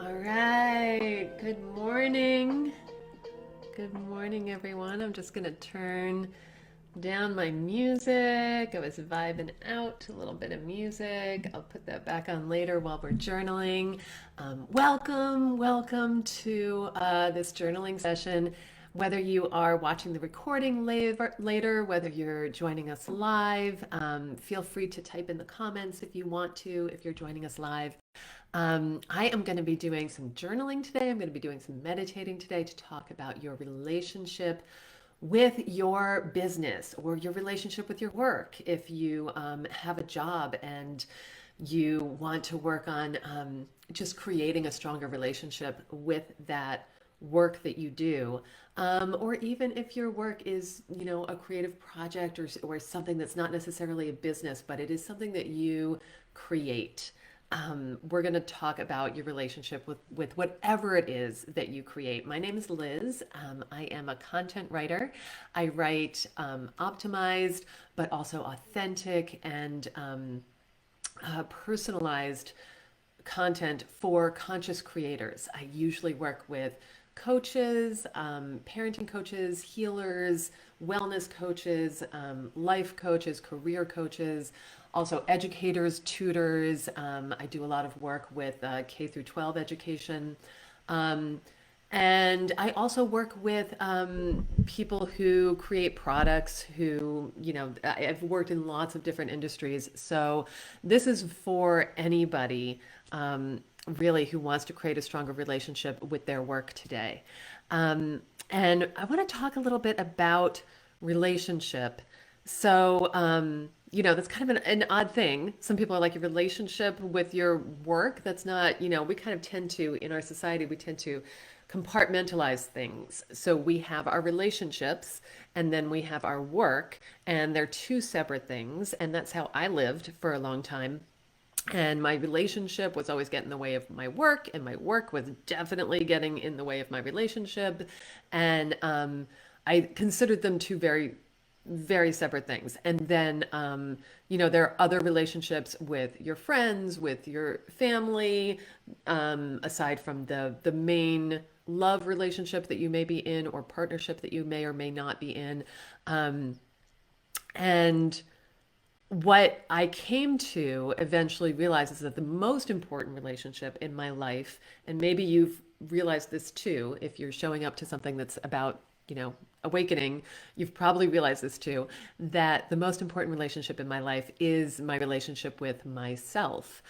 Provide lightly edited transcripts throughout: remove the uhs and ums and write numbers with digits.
All right. Good morning. Good morning, everyone. I'm just going to turn down my music. I was vibing out to a little bit of music. I'll put that back on later while we're journaling. Welcome to this journaling session. Whether you are watching the recording later, whether you're joining us live, feel free to type in the comments if you want to, if you're joining us live. I am going to be doing some journaling today. I'm going to be doing some meditating today to talk about your relationship with your business or your relationship with your work. If you have a job and you want to work on just creating a stronger relationship with that work that you do, or even if your work is, a creative project or something that's not necessarily a business, but it is something that you create. We're going to talk about your relationship with whatever it is that you create. My name is Liz. I am a content writer. I write optimized, but also authentic and personalized content for conscious creators. I usually work with coaches, parenting coaches, healers, wellness coaches, life coaches, career coaches, also educators, tutors. I do a lot of work with K through 12 education. Um, and I also work with people who create products who, I've worked in lots of different industries. So this is for anybody really who wants to create a stronger relationship with their work today. And I want to talk a little bit about relationship. That's kind of an odd thing. Some people are like, your relationship with your work. That's not, we kind of tend to, in our society, we tend to compartmentalize things. So we have our relationships and then we have our work, and they're two separate things. And that's how I lived for a long time. And my relationship was always getting in the way of my work, and my work was definitely getting in the way of my relationship. And I considered them two very separate things. And then, there are other relationships with your friends, with your family, aside from the main love relationship that you may be in or partnership that you may or may not be in. And what I came to eventually realize is that the most important relationship in my life, and maybe you've realized this too, if you're showing up to something that's about, awakening, you've probably realized this too, that the most important relationship in my life is my relationship with myself,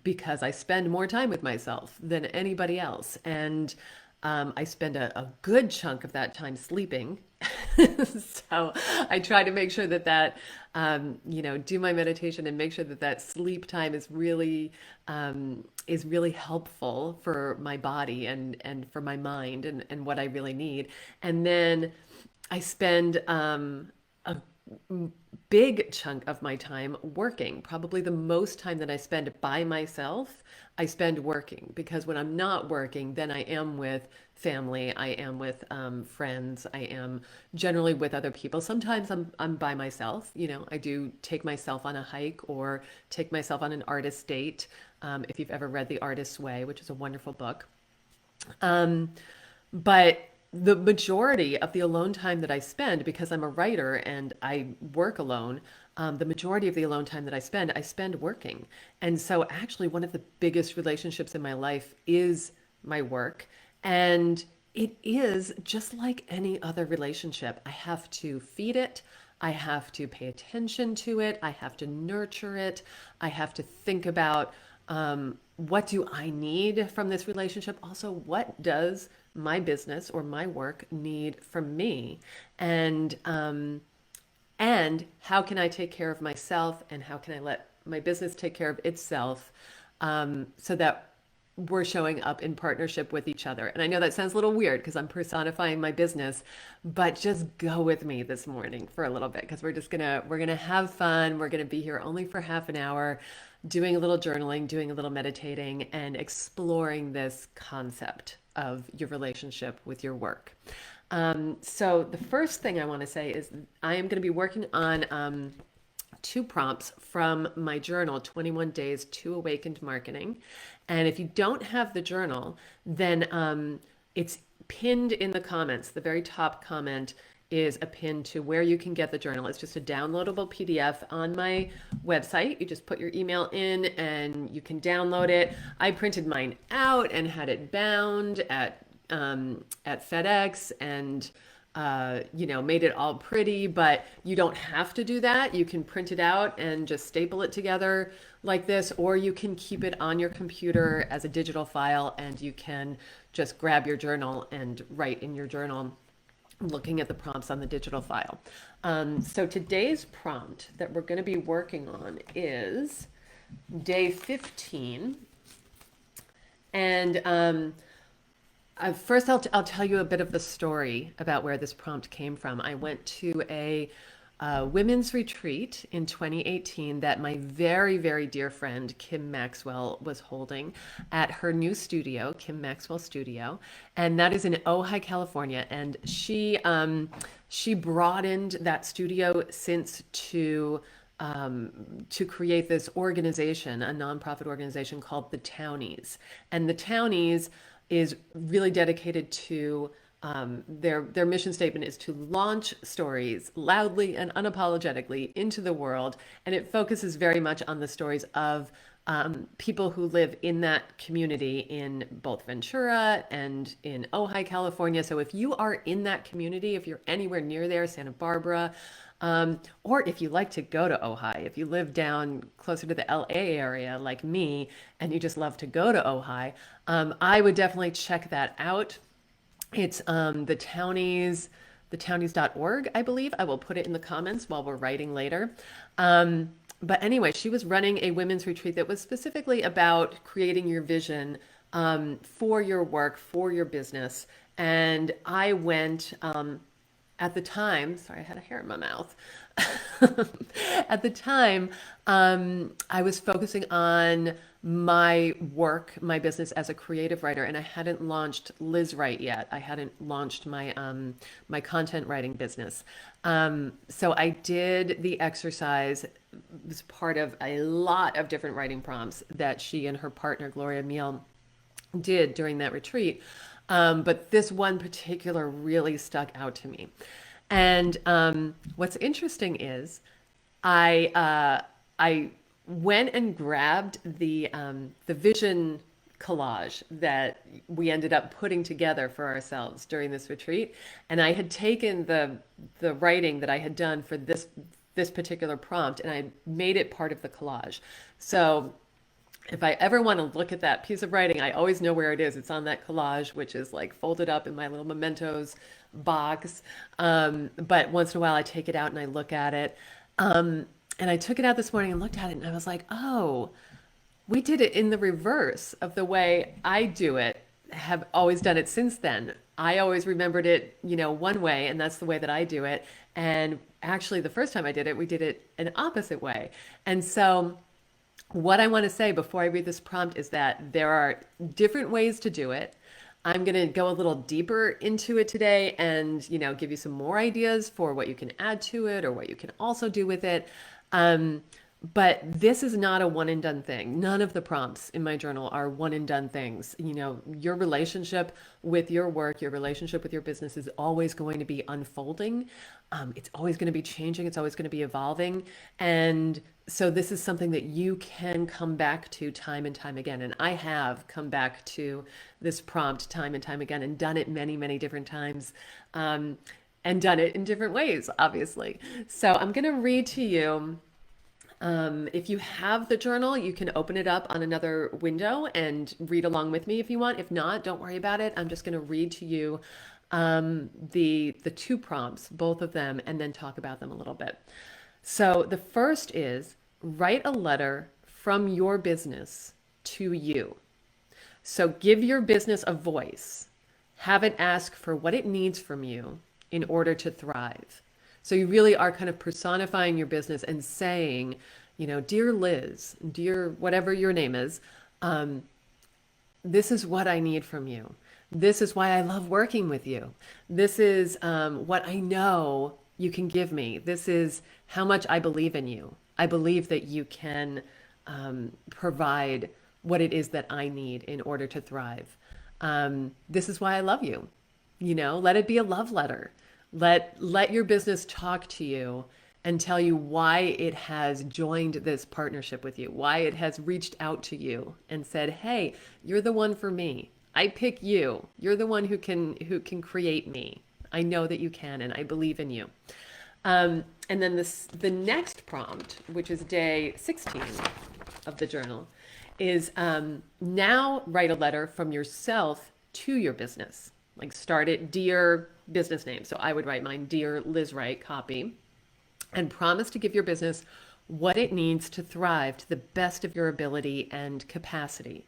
because I spend more time with myself than anybody else. And I spend a good chunk of that time sleeping. So I try to make sure that do my meditation and make sure that sleep time is really helpful for my body and for my mind and what I really need. And then I spend a big chunk of my time working. Probably the most time that I spend by myself, I spend working, because when I'm not working, then I am with family, I am with friends, I am generally with other people. Sometimes I'm by myself. I do take myself on a hike or take myself on an artist date. If you've ever read The Artist's Way, which is a wonderful book. But the majority of the alone time that I spend, because I'm a writer and I work alone, the majority of the alone time that I spend working. And so, actually, one of the biggest relationships in my life is my work. And it is just like any other relationship. I have to feed it. I have to pay attention to it. I have to nurture it. I have to think about what do I need from this relationship? Also, what does my business or my work need from me? And and how can I take care of myself, and how can I let my business take care of itself, so that we're showing up in partnership with each other. And I know that sounds a little weird because I'm personifying my business, but just go with me this morning for a little bit, because we're gonna have fun. We're gonna be here only for half an hour, doing a little journaling, doing a little meditating, and exploring this concept of your relationship with your work. So the first thing I want to say is I am going to be working on two prompts from my journal, 21 Days to Awakened Marketing. And if you don't have the journal, then it's pinned in the comments. The very top comment is a pin to where you can get the journal. It's just a downloadable PDF on my website. You just put your email in and you can download it. I printed mine out and had it bound at FedEx and made it all pretty, but you don't have to do that. You can print it out and just staple it together like this, or you can keep it on your computer as a digital file and you can just grab your journal and write in your journal looking at the prompts on the digital file. So today's prompt that we're going to be working on is day 15. And first, I'll tell you a bit of the story about where this prompt came from. I went to a women's retreat in 2018 that my very, very dear friend Kim Maxwell was holding at her new studio, Kim Maxwell Studio, and that is in Ojai, California. And she broadened that studio since to create this organization, a nonprofit organization called the Townies. And the Townies is really dedicated to their mission statement is to launch stories loudly and unapologetically into the world, and it focuses very much on the stories of people who live in that community in both Ventura and in Ojai, California. So if you are in that community, if you're anywhere near there, Santa Barbara, or if you like to go to Ojai, if you live down closer to the LA area like me and you just love to go to Ojai, I would definitely check that out. It's the Townies, thetownies.org, I believe. I will put it in the comments while we're writing later. But anyway, she was running a women's retreat that was specifically about creating your vision for your work, for your business. And I went at the time, sorry, I had a hair in my mouth. At the time, I was focusing on my work, my business as a creative writer, and I hadn't launched Liz Write yet. I hadn't launched my content writing business. So I did the exercise. It was part of a lot of different writing prompts that she and her partner Gloria Meal did during that retreat. But this one particular really stuck out to me. And what's interesting is I went and grabbed the vision collage that we ended up putting together for ourselves during this retreat, and I had taken the writing that I had done for this particular prompt, and I made it part of the collage. So if I ever want to look at that piece of writing, I always know where it is. It's on that collage, which is like folded up in my little mementos box. But once in a while, I take it out and I look at it. And I took it out this morning and looked at it, and I was like, oh, we did it in the reverse of the way I do it, have always done it since then. I always remembered it, one way, and that's the way that I do it. And actually, the first time I did it, we did it an opposite way. And so, what I want to say before I read this prompt is that there are different ways to do it. I'm going to go a little deeper into it today and, give you some more ideas for what you can add to it or what you can also do with it. But this is not a one and done thing. None of the prompts in my journal are one and done things. Your relationship with your work, your relationship with your business is always going to be unfolding. It's always going to be changing. It's always going to be evolving. And so this is something that you can come back to time and time again. And I have come back to this prompt time and time again and done it many, many different times. And done it in different ways, obviously. So I'm going to read to you. If you have the journal, you can open it up on another window and read along with me if you want. If not, don't worry about it. I'm just going to read to you the two prompts, both of them, and then talk about them a little bit. So the first is write a letter from your business to you. So give your business a voice. Have it ask for what it needs from you in order to thrive. So you really are kind of personifying your business and saying, dear Liz, dear whatever your name is, this is what I need from you. This is why I love working with you. This is what I know you can give me. This is how much I believe in you. I believe that you can provide what it is that I need in order to thrive. This is why I love you. You know, let it be a love letter. Let your business talk to you and tell you why it has joined this partnership with you, why it has reached out to you and said, "Hey, you're the one for me. I pick you. You're the one who can create me. I know that you can, and I believe in you." And then the next prompt, which is day 16 of the journal, is now write a letter from yourself to your business. Like start it, dear business name. So I would write mine, dear Liz Wright, copy, and promise to give your business what it needs to thrive to the best of your ability and capacity.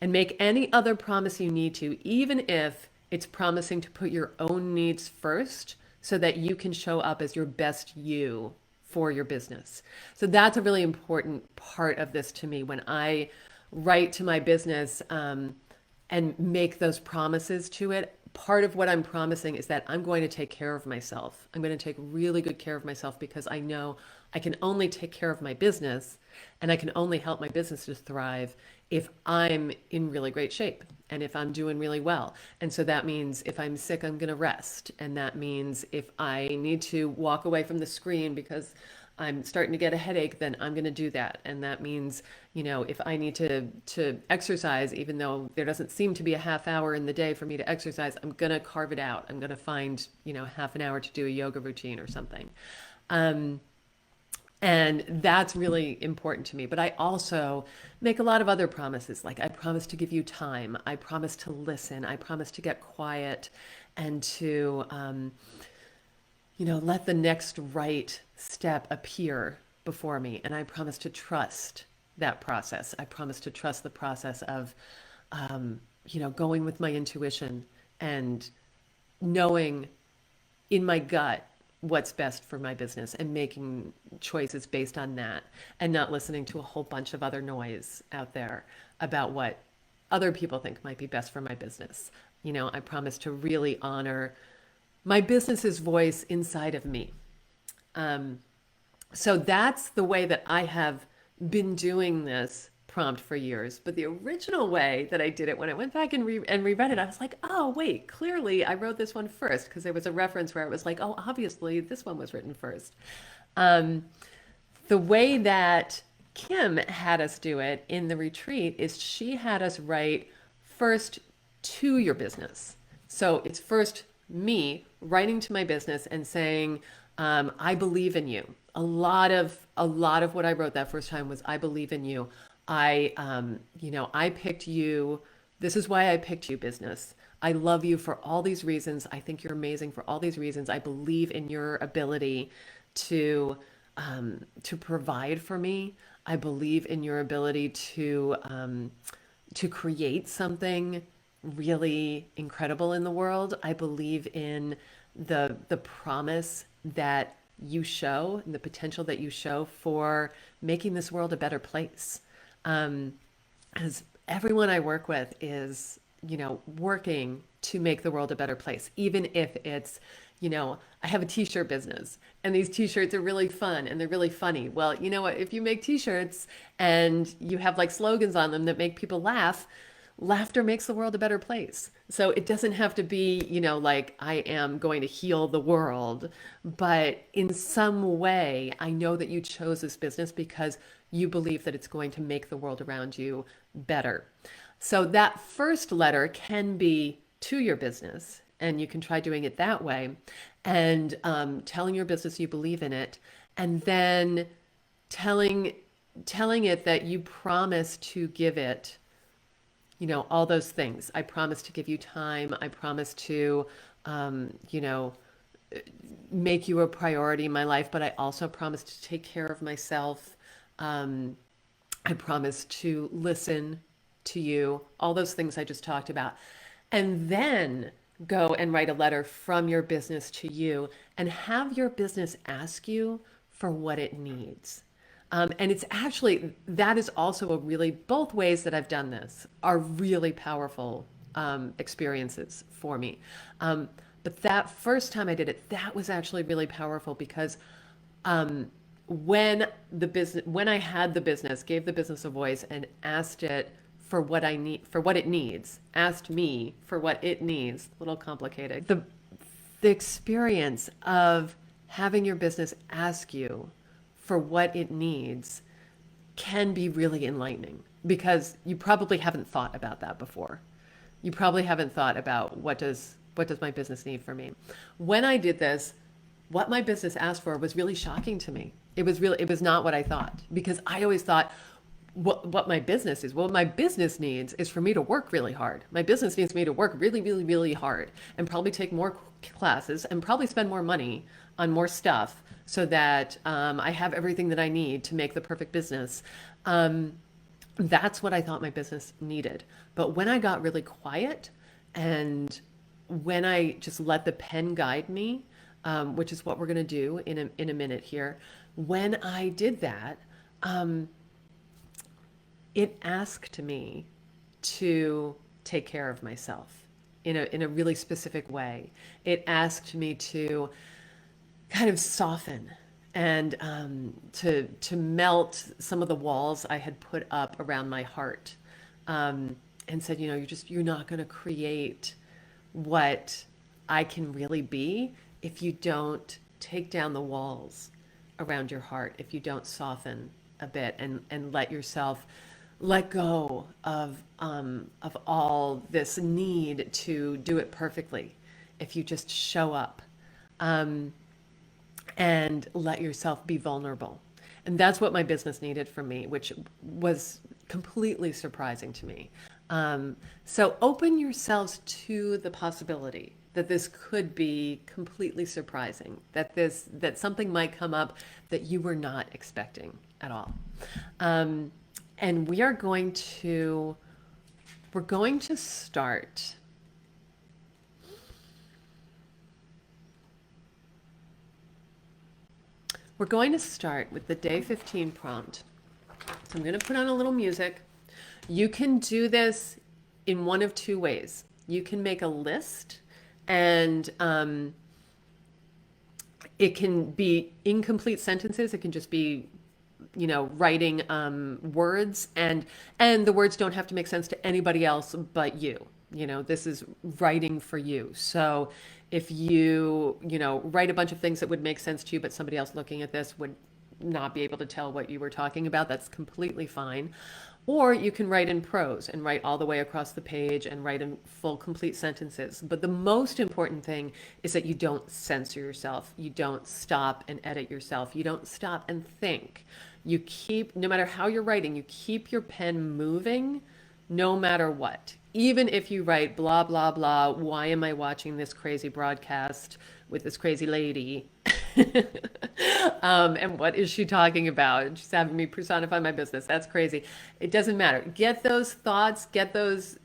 And make any other promise you need to, even if it's promising to put your own needs first so that you can show up as your best you for your business. So that's a really important part of this to me when I write to my business and make those promises to it. Part of what I'm promising is that I'm going to take care of myself. I'm going to take really good care of myself because I know I can only take care of my business and I can only help my business to thrive if I'm in really great shape and if I'm doing really well. And so that means if I'm sick, I'm going to rest. And that means if I need to walk away from the screen because I'm starting to get a headache, then I'm going to do that. And that means, you know, if I need to exercise, even though there doesn't seem to be a half hour in the day for me to exercise, I'm going to carve it out. I'm going to find, you know, half an hour to do a yoga routine or something. Um, and that's really important to me. But I also make a lot of other promises. Like I promise to give you time. I promise to listen. I promise to get quiet and to, let the next right step appear before me. And I promise to trust that process. I promise to trust the process of, going with my intuition and knowing in my gut what's best for my business and making choices based on that and not listening to a whole bunch of other noise out there about what other people think might be best for my business. I promise to really honor my business's voice inside of me. Um, so that's the way that I have been doing this prompt for years. But the original way that I did it, when I went back and reread it, I was like, oh wait, clearly I wrote this one first because there was a reference where it was like, oh, obviously this one was written first. Um, the way that Kim had us do it in the retreat is she had us write first to your business. So it's first me writing to my business and saying, I believe in you. A lot of what I wrote that first time was I believe in you. I picked you. This is why I picked you, business. I love you for all these reasons. I think you're amazing for all these reasons. I believe in your ability to to provide for me. I believe in your ability to create something really incredible in the world. I believe in the promise that you show and the potential that you show for making this world a better place. Um, as everyone I work with is, working to make the world a better place, even if it's, I have a t-shirt business and these t-shirts are really fun and they're really funny. Well, you know what? If you make t-shirts and you have like slogans on them that make people laugh, laughter makes the world a better place. So it doesn't have to be, like I am going to heal the world, but in some way, I know that you chose this business because you believe that it's going to make the world around you better. So that first letter can be to your business, and you can try doing it that way, and telling your business you believe in it, and then telling telling it that you promise to give it, all those things. I promise to give you time. I promise to, um, you know, make you a priority in my life, but I also promise to take care of myself. Um, I promise to listen to you, all those things I just talked about. And then go and write a letter from your business to you and have your business ask you for what it needs. And it's actually, that is also a really, both ways that I've done this are really powerful experiences for me. But that first time I did it, that was actually really powerful because when I had the business, gave the business a voice and asked it for what I need, for what it needs, asked me for what it needs, a little complicated. The experience of having your business ask you for what it needs can be really enlightening because you probably haven't thought about that before. You probably haven't thought about what does my business need for me. When I did this, what my business asked for was really shocking to me. It was not what I thought because I always thought what my business is. What my business needs is for me to work really hard. My business needs me to work really, really, really hard and probably take more classes and probably spend more money on more stuff so that I have everything that I need to make the perfect business. Um, that's what I thought my business needed. But when I got really quiet and when I just let the pen guide me, which is what we're going to do in a minute here, when I did that, it asked me to take care of myself in a really specific way. It asked me to kind of soften and to melt some of the walls I had put up around my heart, and said, you're not going to create what I can really be if you don't take down the walls around your heart, if you don't soften a bit and let yourself let go of all this need to do it perfectly. If you just show up, um, and let yourself be vulnerable. And that's what my business needed from me, which was completely surprising to me. So open yourselves to the possibility that this could be completely surprising, that something might come up that you were not expecting at all. Um, and we're going to start. We're going to start with the day 15 prompt. So I'm going to put on a little music. You can do this in one of two ways. You can make a list, and it can be incomplete sentences. It can just be, writing words, and the words don't have to make sense to anybody else but you. This is writing for you. So if you write a bunch of things that would make sense to you, but somebody else looking at this would not be able to tell what you were talking about, that's completely fine. Or you can write in prose and write all the way across the page and write in full, complete sentences. But the most important thing is that you don't censor yourself. You don't stop and edit yourself. You don't stop and think. You keep, no matter how you're writing, you keep your pen moving no matter what. Even if you write blah, blah, blah, why am I watching this crazy broadcast with this crazy lady? And what is she talking about? She's having me personify my business. That's crazy. It doesn't matter. Get those thoughts, get those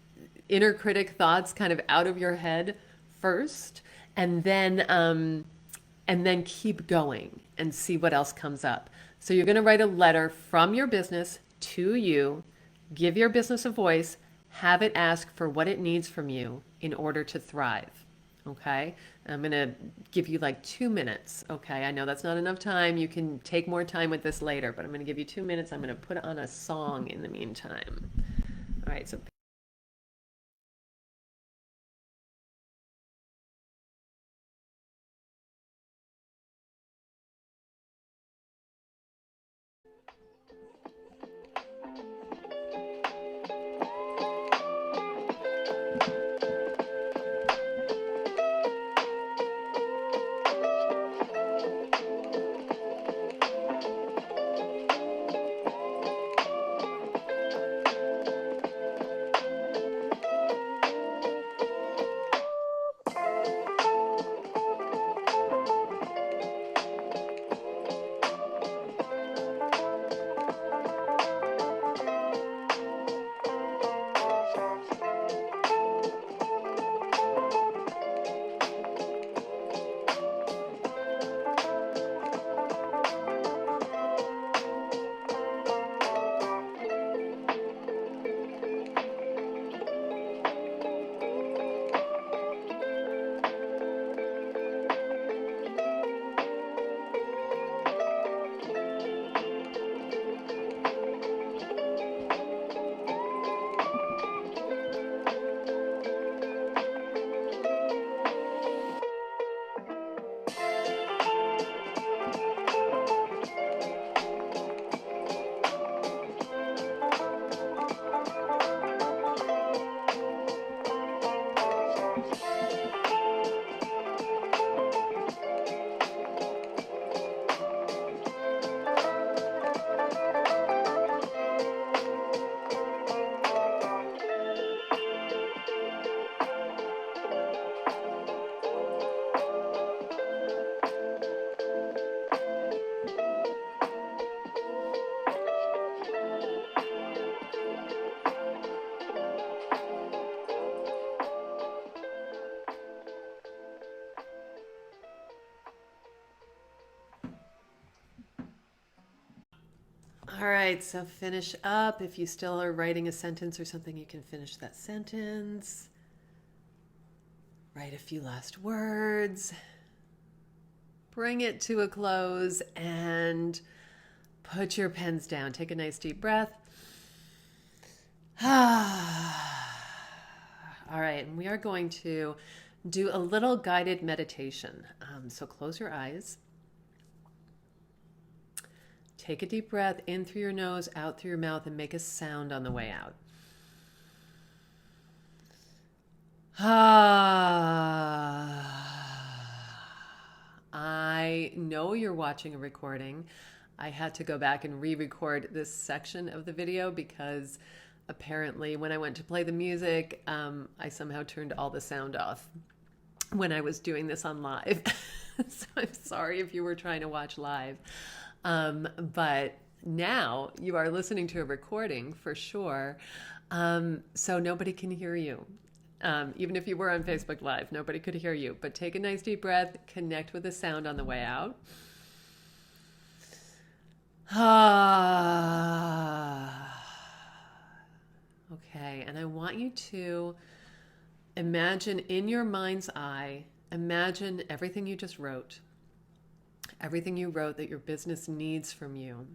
inner critic thoughts kind of out of your head first, and then keep going and see what else comes up. So you're going to write a letter from your business to you, give your business a voice, have it ask for what it needs from you in order to thrive. Okay. I'm going to give you like 2 minutes. Okay. I know that's not enough time. You can take more time with this later, but I'm going to give you 2 minutes. I'm going to put on a song in the meantime. All right. So All right, so finish up. If you still are writing a sentence or something, you can finish that sentence. Write a few last words. Bring it to a close and put your pens down. Take a nice deep breath. All right, and we are going to do a little guided meditation. So close your eyes. Take a deep breath in through your nose, out through your mouth, and make a sound on the way out. I know you're watching a recording. I had to go back and re-record this section of the video because apparently when I went to play the music, I somehow turned all the sound off when I was doing this on live. So I'm sorry if you were trying to watch live. But now you are listening to a recording for sure. So nobody can hear you. Even if you were on Facebook Live, nobody could hear you. But take a nice deep breath, connect with the sound on the way out. Okay, and I want you to imagine in your mind's eye, imagine everything you just wrote. Everything you wrote that your business needs from you.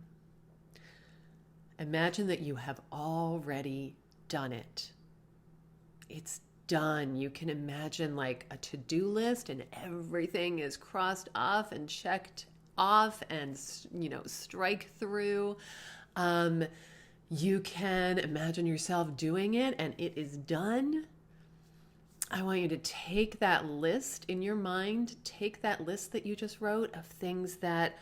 Imagine that you have already done it. It's done. You can imagine like a to-do list and everything is crossed off and checked off and, strike through. You can imagine yourself doing it and it is done. I want you to take that list in your mind, take that list that you just wrote of things that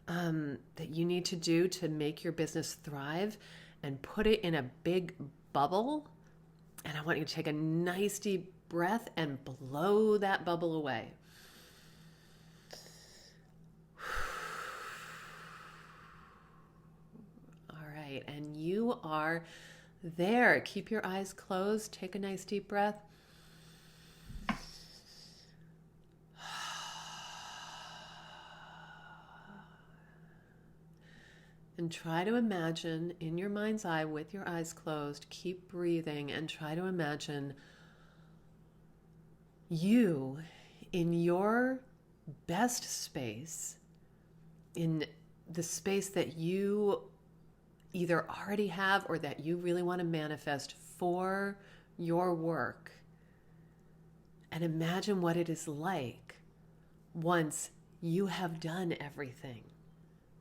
you need to do to make your business thrive and put it in a big bubble. And I want you to take a nice deep breath and blow that bubble away. All right, and you are there. Keep your eyes closed. Take a nice deep breath. And try to imagine in your mind's eye with your eyes closed, keep breathing and try to imagine you in your best space, in the space that you either already have or that you really want to manifest for your work. And imagine what it is like once you have done everything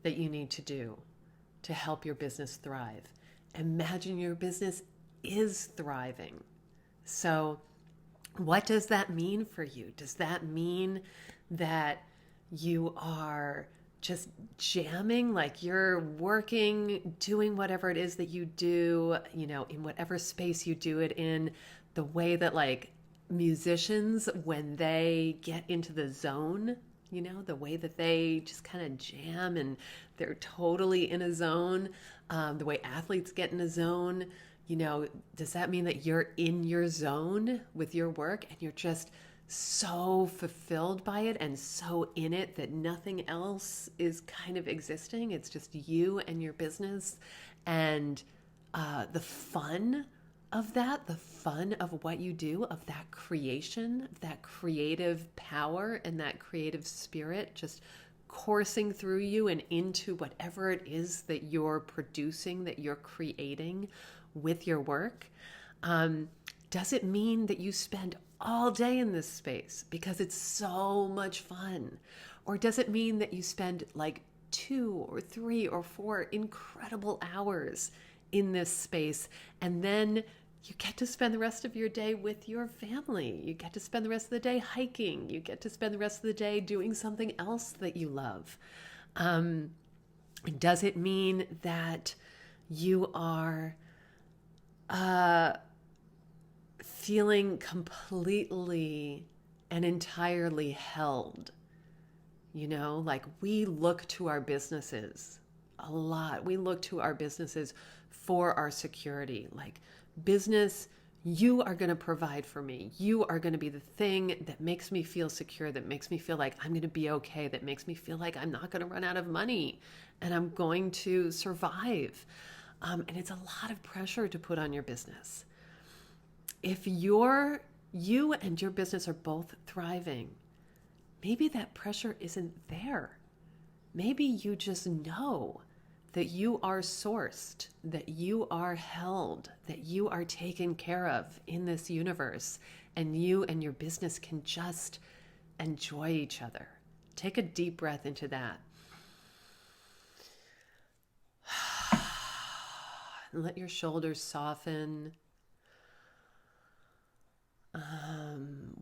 that you need to do to help your business thrive. Imagine your business is thriving. So what does that mean for you? Does that mean that you are just jamming, like you're working, doing whatever it is that you do, in whatever space you do it in, the way that like musicians, when they get into the zone, the way that they just kind of jam and they're totally in a zone, the way athletes get in a zone, does that mean that you're in your zone with your work and you're just so fulfilled by it and so in it that nothing else is kind of existing? It's just you and your business and the fun of that, the fun of what you do, of that creation, that creative power and that creative spirit just coursing through you and into whatever it is that you're producing, that you're creating with your work. Does it mean that you spend all day in this space because it's so much fun? Or does it mean that you spend like 2 or 3 or 4 incredible hours in this space and then you get to spend the rest of your day with your family? You get to spend the rest of the day hiking. You get to spend the rest of the day doing something else that you love. Does it mean that you are feeling completely and entirely held? Like we look to our businesses a lot. We look to our businesses for our security. Like business, You are going to provide for me. You are going to be the thing that makes me feel secure, that makes me feel like I'm going to be okay, that makes me feel like I'm not going to run out of money and I'm going to survive. And it's a lot of pressure to put on your business. If you and your business are both thriving, maybe that pressure isn't there. Maybe you just know that you are sourced, that you are held, that you are taken care of in this universe, and you and your business can just enjoy each other. Take a deep breath into that. And let your shoulders soften.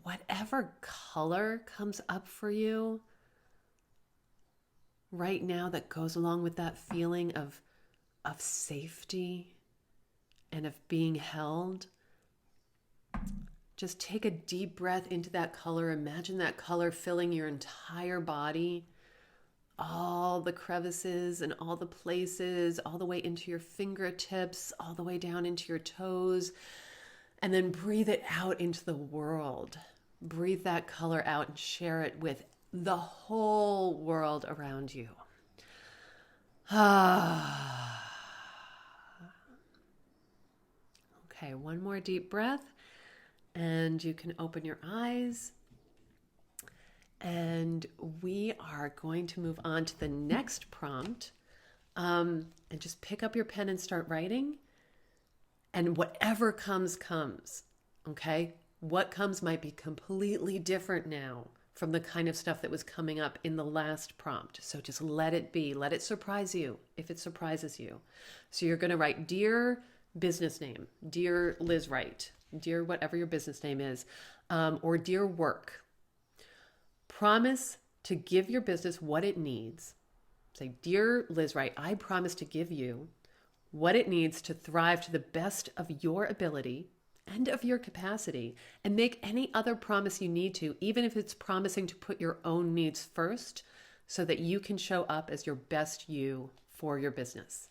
Whatever color comes up for you right now that goes along with that feeling of safety and of being held. Just take a deep breath into that color. Imagine that color filling your entire body, all the crevices and all the places, all the way into your fingertips, all the way down into your toes, and then breathe it out into the world. Breathe that color out and share it with the whole world around you. Okay, one more deep breath, and you can open your eyes. And we are going to move on to the next prompt. And just pick up your pen and start writing. And whatever comes, comes. Okay? What comes might be completely different now from the kind of stuff that was coming up in the last prompt. So just let it be. Let it surprise you if it surprises you. So you're going to write, Dear business name, Dear Liz Wright, Dear whatever your business name is, or Dear Work. Promise to give your business what it needs. Say, Dear Liz Wright, I promise to give you what it needs to thrive to the best of your ability and of your capacity, and make any other promise you need to, even if it's promising to put your own needs first so that you can show up as your best you for your business.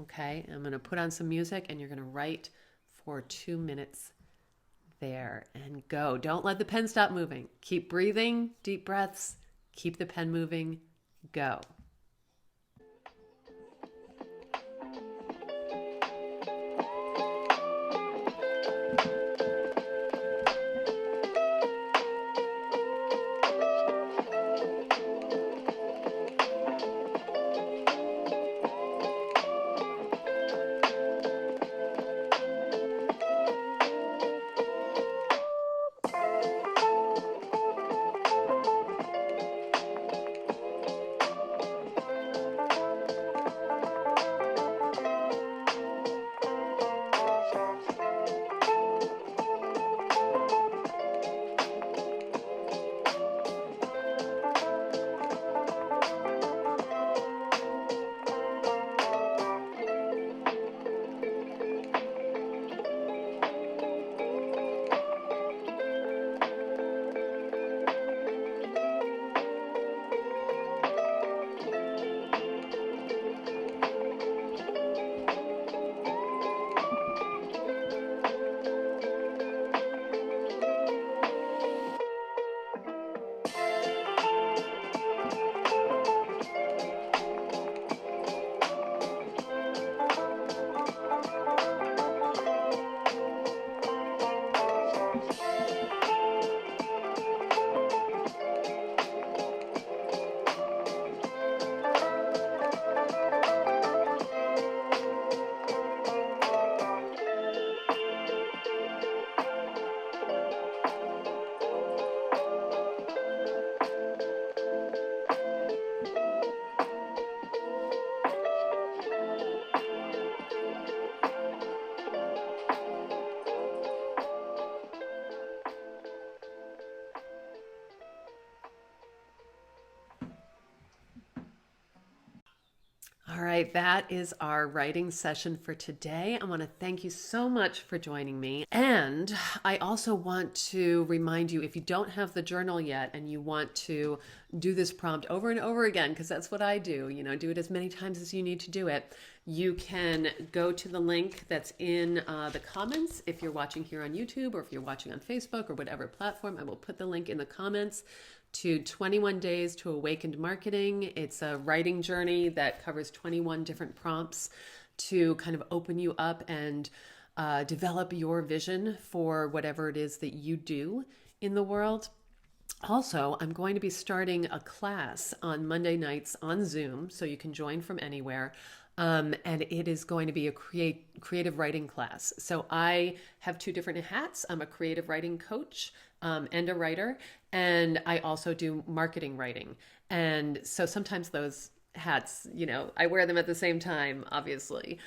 Okay, I'm going to put on some music and you're going to write for 2 minutes there and go. Don't let the pen stop moving. Keep breathing, deep breaths, keep the pen moving, go. All right, that is our writing session for today. I want to thank you so much for joining me. And I also want to remind you, if you don't have the journal yet and you want to do this prompt over and over again, because that's what I do, do it as many times as you need to do it, You can go to the link that's in the comments if you're watching here on YouTube or if you're watching on Facebook or whatever platform. I will put the link in the comments to 21 Days to Awakened Marketing. It's a writing journey that covers 21 different prompts to kind of open you up and develop your vision for whatever it is that you do in the world. Also, I'm going to be starting a class on Monday nights on Zoom, so you can join from anywhere. And it is going to be a creative writing class. So I have two different hats. I'm a creative writing coach and a writer, and I also do marketing writing. And so sometimes those hats, I wear them at the same time, obviously.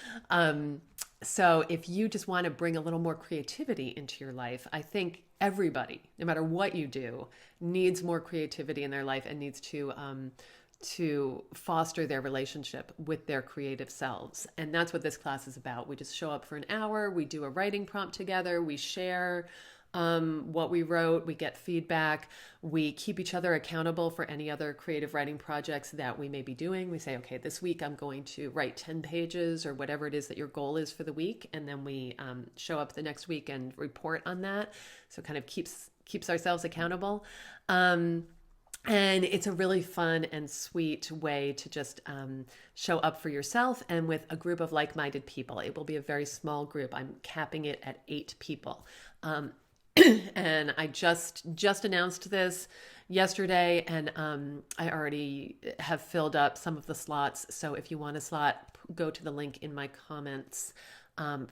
So if you just want to bring a little more creativity into your life, I think everybody, no matter what you do, needs more creativity in their life and needs to foster their relationship with their creative selves. And that's what this class is about. We just show up for an hour, we do a writing prompt together, we share what we wrote, we get feedback, we keep each other accountable for any other creative writing projects that we may be doing. We say, okay, this week I'm going to write 10 pages or whatever it is that your goal is for the week. And then we show up the next week and report on that. So it kind of keeps ourselves accountable. And it's a really fun and sweet way to just show up for yourself and with a group of like-minded people. It will be a very small group. I'm capping it at 8 people. And I just announced this yesterday, and I already have filled up some of the slots. So if you want a slot, go to the link in my comments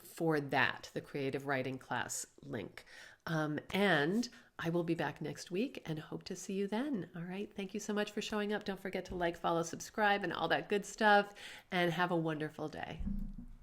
for that, the creative writing class link. And I will be back next week and hope to see you then. All right. Thank you so much for showing up. Don't forget to like, follow, subscribe, and all that good stuff. And have a wonderful day.